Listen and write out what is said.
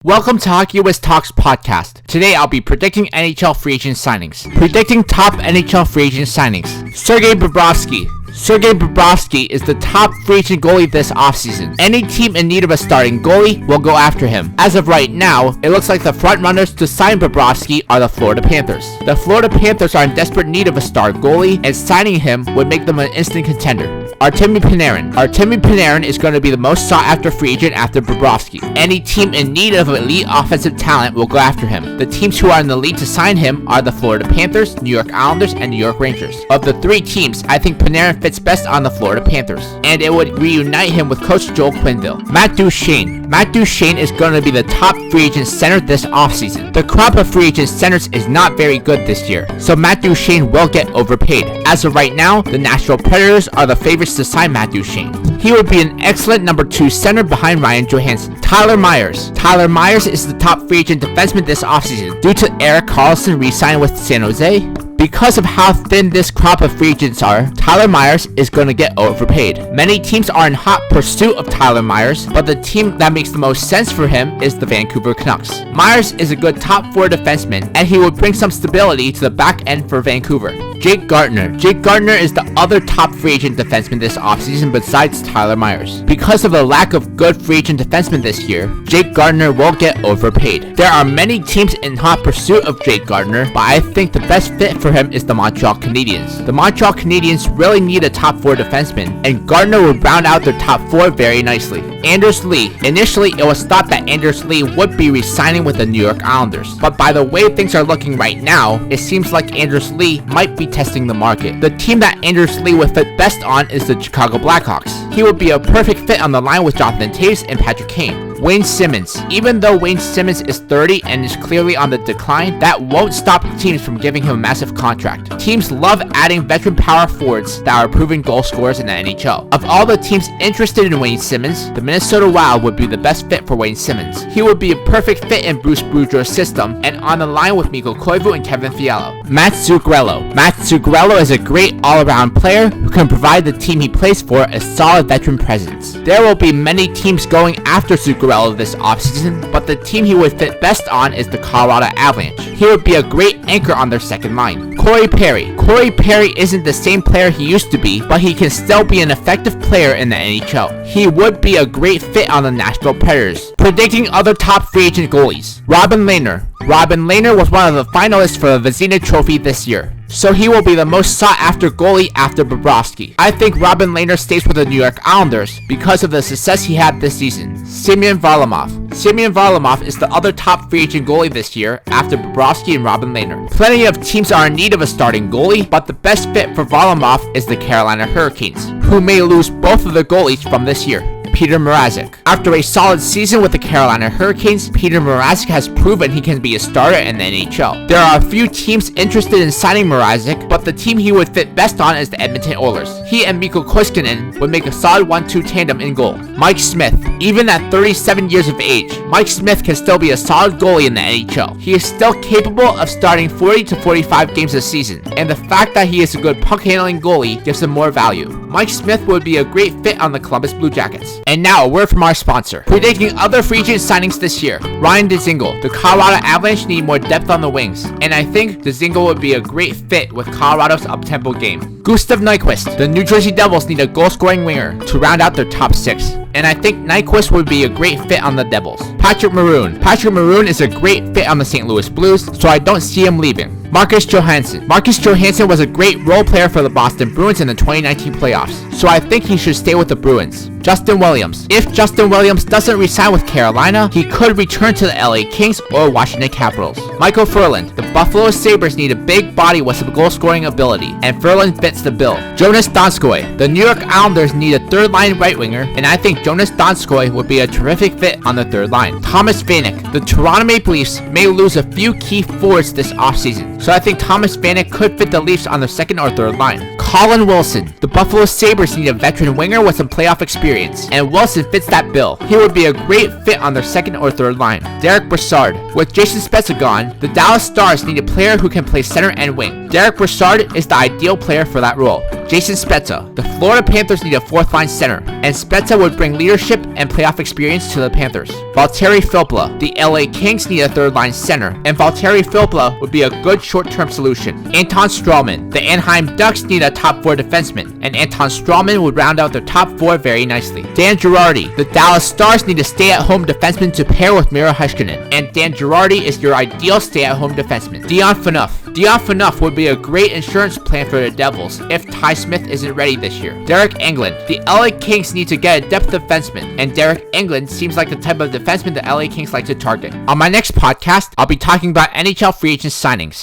Welcome to Hockeywiztalks podcast. Today I'll be predicting NHL free agent signings. Predicting top NHL free agent signings. Sergei Bobrovsky. Sergei Bobrovsky is the top free agent goalie this offseason. Any team in need of a starting goalie will go after him. As of right now, it looks like the front runners to sign Bobrovsky are the Florida Panthers. The Florida Panthers are in desperate need of a star goalie, and signing him would make them an instant contender. Artemi Panarin is going to be the most sought after free agent after Bobrovsky. Any team in need of elite offensive talent will go after him. The teams who are in the lead to sign him are the Florida Panthers, New York Islanders, and New York Rangers. Of the three teams, I think Panarin fits best on the Florida Panthers, and it would reunite him with Coach Joel Quenneville. Matt Duchene is going to be the top free agent center this offseason. The crop of free agent centers is not very good this year, so Matt Duchene will get overpaid. As of right now, the Nashville Predators are the favorites to sign Matt Duchene. He would be an excellent number 2 center behind Ryan Johansson. Tyler Myers is the top free agent defenseman this offseason due to Erik Karlsson re-signing with San Jose. Because of how thin this crop of free agents are, Tyler Myers is going to get overpaid. Many teams are in hot pursuit of Tyler Myers, but the team that makes the most sense for him is the Vancouver Canucks. Myers is a good top 4 defenseman, and he would bring some stability to the back end for Vancouver. Jake Gardiner is the other top free agent defenseman this offseason besides Tyler Myers. Because of the lack of good free agent defensemen this year, Jake Gardiner will get overpaid. There are many teams in hot pursuit of Jake Gardiner, but I think the best fit for him is the Montreal Canadiens. The Montreal Canadiens really need a top 4 defenseman, and Gardiner would round out their top 4 very nicely. Anders Lee. Initially, it was thought that Anders Lee would be re-signing with the New York Islanders, but by the way things are looking right now, it seems like Anders Lee might be testing the market. The team that Anders Lee would fit best on is the Chicago Blackhawks. He would be a perfect fit on the line with Jonathan Toews and Patrick Kane. Wayne Simmons. Even though Wayne Simmons is 30 and is clearly on the decline, that won't stop teams from giving him a massive contract. Teams love adding veteran power forwards that are proven goal scorers in the NHL. Of all the teams interested in Wayne Simmons, the Minnesota Wild would be the best fit for Wayne Simmons. He would be a perfect fit in Bruce Boudreau's system and on the line with Mikko Koivu and Kevin Fiala. Matt Zuccarello is a great all-around player who can provide the team he plays for a solid veteran presence. There will be many teams going after Zuccarello this offseason, but the team he would fit best on is the Colorado Avalanche. He would be a great anchor on their second line. Corey Perry isn't the same player he used to be, but he can still be an effective player in the NHL. He would be a great fit on the Nashville Predators. Predicting other top free agent goalies. Robin Lehner was one of the finalists for the Vezina Trophy this year, so he will be the most sought after goalie after Bobrovsky. I think Robin Lehner stays with the New York Islanders because of the success he had this season. Semyon Varlamov is the other top free agent goalie this year after Bobrovsky and Robin Lehner. Plenty of teams are in need of a starting goalie, but the best fit for Varlamov is the Carolina Hurricanes, who may lose both of their goalies from this year. Peter Mrazek. After a solid season with the Carolina Hurricanes, Peter Mrazek has proven he can be a starter in the NHL. There are a few teams interested in signing Mrazek, but the team he would fit best on is the Edmonton Oilers. He and Mikko Koskinen would make a solid 1-2 tandem in goal. Mike Smith. Even at 37 years of age, Mike Smith can still be a solid goalie in the NHL. He is still capable of starting 40 to 45 games a season, and the fact that he is a good puck-handling goalie gives him more value. Mike Smith would be a great fit on the Columbus Blue Jackets. And now, a word from our sponsor. Predicting other free agent signings this year. Ryan Dzingel. The Colorado Avalanche need more depth on the wings, and I think Dzingel would be a great fit with Colorado's up-tempo game. Gustav Nyquist. The New Jersey Devils need a goal-scoring winger to round out their top 6, and I think Nyquist would be a great fit on the Devils. Patrick Maroon is a great fit on the St. Louis Blues, so I don't see him leaving. Marcus Johansson was a great role player for the Boston Bruins in the 2019 playoffs, so I think he should stay with the Bruins. Justin Williams. If Justin Williams doesn't re-sign with Carolina, he could return to the LA Kings or Washington Capitals. Michael Furland. The Buffalo Sabres need a big body with some goal-scoring ability, and Furland fits the bill. Jonas Donskoy. The New York Islanders need a third-line right winger, and I think Jonas Donskoy would be a terrific fit on the third line. Thomas Vanek. The Toronto Maple Leafs may lose a few key forwards this offseason, so I think Thomas Vanek could fit the Leafs on their second or third line. Colin Wilson. The Buffalo Sabres need a veteran winger with some playoff experience, and Wilson fits that bill. He would be a great fit on their second or third line. Derek Brassard. With Jason Spezza gone, the Dallas Stars need a player who can play center and wing. Derek Brassard is the ideal player for that role. Jason Spezza. The Florida Panthers need a fourth line center. and Spezza would bring leadership and playoff experience to the Panthers. Valtteri Filppula. The LA Kings need a third-line center, and Valtteri Filppula would be a good short-term solution. Anton Strawman. The Anaheim Ducks need a top-4 defenseman, and Anton Strawman would round out their top 4 very nicely. Dan Girardi. The Dallas Stars need a stay-at-home defenseman to pair with Miro Heiskanen, and Dan Girardi is your ideal stay-at-home defenseman. Dion Phaneuf. Dion Phaneuf would be a great insurance plan for the Devils if Ty Smith isn't ready this year. Derek Engelland. The LA Kings need to get a depth defenseman, and Derek Engelland seems like the type of defenseman the LA Kings like to target. On my next podcast, I'll be talking about NHL free agent signings.